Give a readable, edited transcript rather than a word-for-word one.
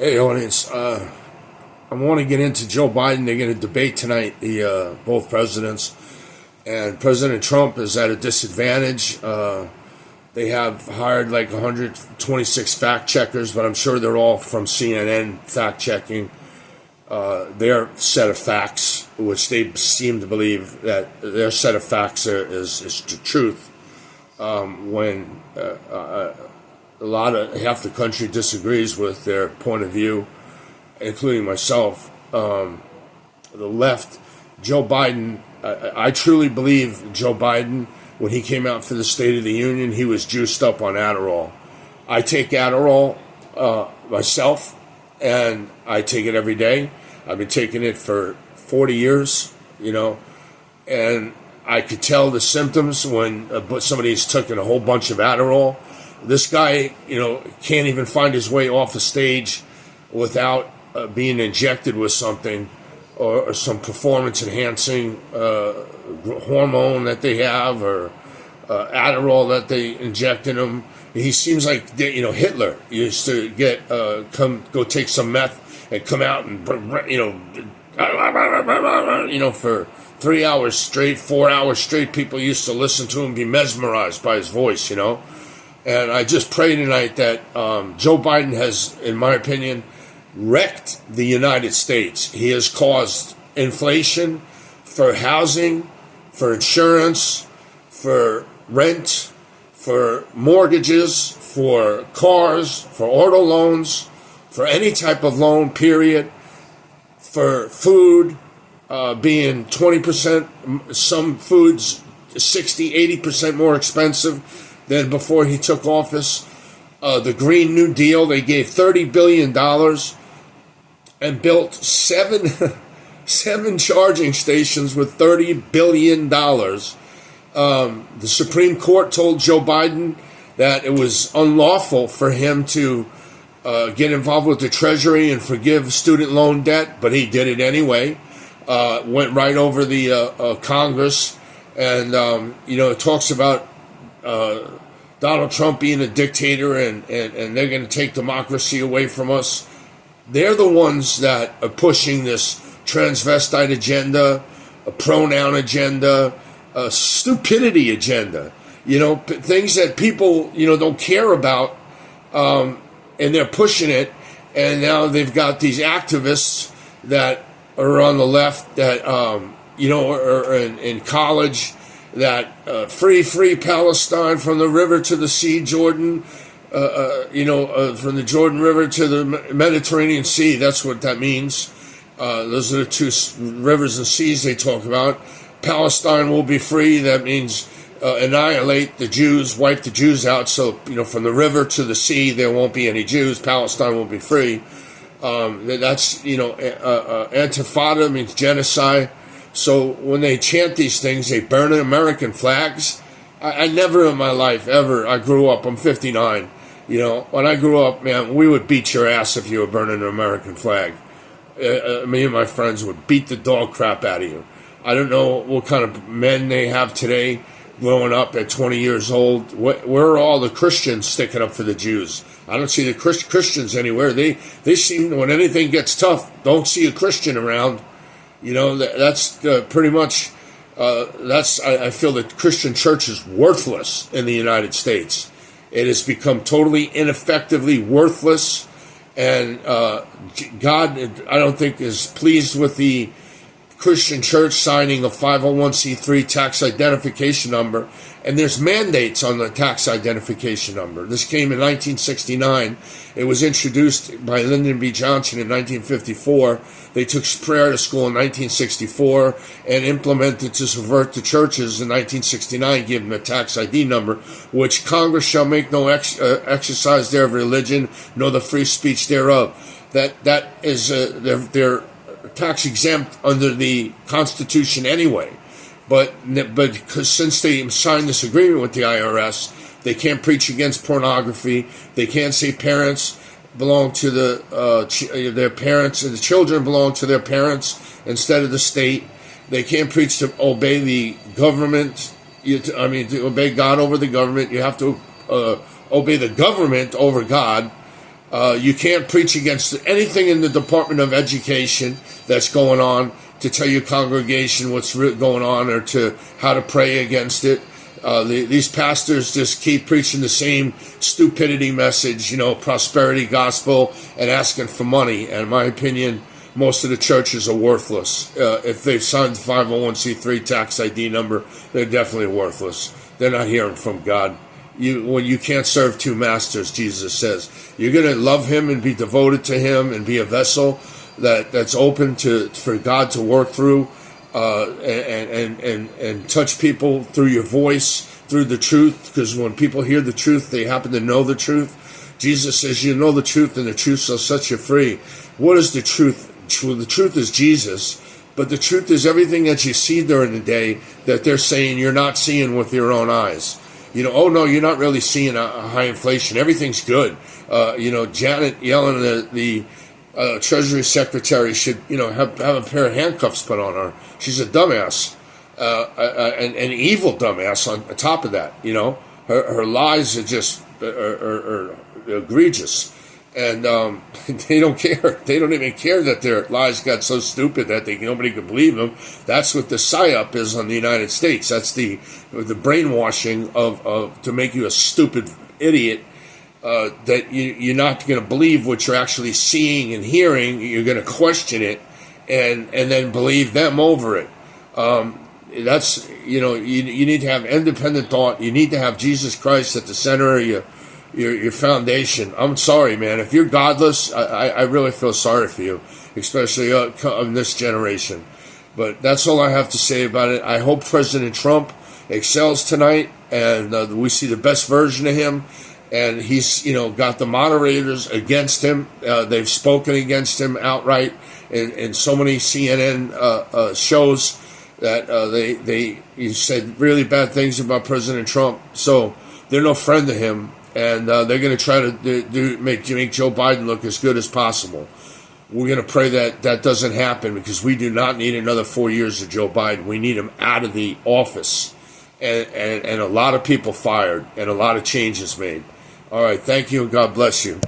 Hey, audience. I want to get into Joe Biden. They're going to debate tonight, the both presidents, and President Trump is at a disadvantage. They have hired like 126 fact checkers, but I'm sure they're all from CNN fact checking their set of facts, which they seem to believe that their set of facts is the truth. When half the country disagrees with their point of view, including myself. The left, Joe Biden, I truly believe Joe Biden, when he came out for the State of the Union, he was juiced up on Adderall. I take Adderall myself, and I take it every day. I've been taking it for 40 years, and I could tell the symptoms when somebody's taken a whole bunch of Adderall. This guy, can't even find his way off the stage without being injected with something or some performance-enhancing hormone that they have, or Adderall that they inject in him. He seems like Hitler used to go take some meth and come out and for 3 hours straight, 4 hours straight. People used to listen to him, be mesmerized by his voice, And I just pray tonight that Joe Biden has, in my opinion, wrecked the United States. He has caused inflation for housing, for insurance, for rent, for mortgages, for cars, for auto loans, for any type of loan, period, for food being 20%, some foods 60, 80% more expensive than before he took office. The Green New Deal, they gave $30 billion and built seven charging stations with $30 billion. The Supreme Court told Joe Biden that it was unlawful for him to get involved with the Treasury and forgive student loan debt, but he did it anyway. Went right over the Congress, and it talks about Donald Trump being a dictator and they're going to take democracy away from us. They're the ones that are pushing this transvestite agenda, a pronoun agenda, a stupidity agenda, things that people, don't care about, and they're pushing it. And now they've got these activists that are on the left that, are in college, that free Palestine from the river to the sea, Jordan, from the Jordan River to the Mediterranean Sea. That's what that means. Those are the two rivers and seas they talk about. Palestine will be free. That means annihilate the Jews, wipe the Jews out. So, from the river to the sea, there won't be any Jews. Palestine will be free. That's, Antifada means genocide. So when they chant these things, they burn American flags. I never in my life, ever, I grew up, I'm 59. When I grew up, man, we would beat your ass if you were burning an American flag. Me and my friends would beat the dog crap out of you. I don't know what kind of men they have today growing up at 20 years old. Where are all the Christians sticking up for the Jews? I don't see the Christians anywhere. They seem, when anything gets tough, don't see a Christian around. That's pretty much, I feel that Christian church is worthless in the United States. It has become totally ineffectively worthless, and God, I don't think, is pleased with the Christian church signing a 501c3 tax identification number, and there's mandates on the tax identification number. This came in 1969. It was introduced by Lyndon B. Johnson in 1954. They took prayer to school in 1964 and implemented to subvert the churches in 1969, give them a tax ID number, which Congress shall make no exercise thereof religion, nor the free speech thereof. That is they're tax exempt under the Constitution anyway. But since they signed this agreement with the IRS, they can't preach against pornography. They can't say parents belong to their parents, and the children belong to their parents instead of the state. They can't preach to obey the government. To obey God over the government. You have to obey the government over God. You can't preach against anything in the Department of Education that's going on to tell your congregation what's going on or to how to pray against it. These pastors just keep preaching the same stupidity message, prosperity gospel, and asking for money. And in my opinion, most of the churches are worthless. If they've signed the 501c3 tax ID number, they're definitely worthless. They're not hearing from God. When you can't serve two masters, Jesus says, you're going to love him and be devoted to him and be a vessel that's open for God to work through, and touch people through your voice, through the truth, because when people hear the truth, they happen to know the truth. Jesus says, you know the truth, and the truth shall set you free. What is the truth? The truth is Jesus, but the truth is everything that you see during the day that they're saying you're not seeing with your own eyes. Oh no, you're not really seeing a high inflation. Everything's good. Janet Yellen, the Treasury Secretary, should have a pair of handcuffs put on her. She's a dumbass, an evil dumbass. On top of that, her lies are just are egregious, and they don't care. They don't even care that their lies got so stupid that nobody could believe them. That's what the psyop is on the United States. That's the brainwashing of to make you a stupid idiot. That you're not going to believe what you're actually seeing and hearing. You're going to question it, and then believe them over it. That's you need to have independent thought. You need to have Jesus Christ at the center of your foundation. I'm sorry, man. If you're godless, I really feel sorry for you, especially in this generation. But that's all I have to say about it. I hope President Trump excels tonight, and we see the best version of him. And he's, got the moderators against him. They've spoken against him outright in so many CNN shows that he said really bad things about President Trump. So they're no friend to him, and they're going to try to make Joe Biden look as good as possible. We're going to pray that doesn't happen, because we do not need another 4 years of Joe Biden. We need him out of the office, and a lot of people fired, and a lot of changes made. All right, thank you, and God bless you.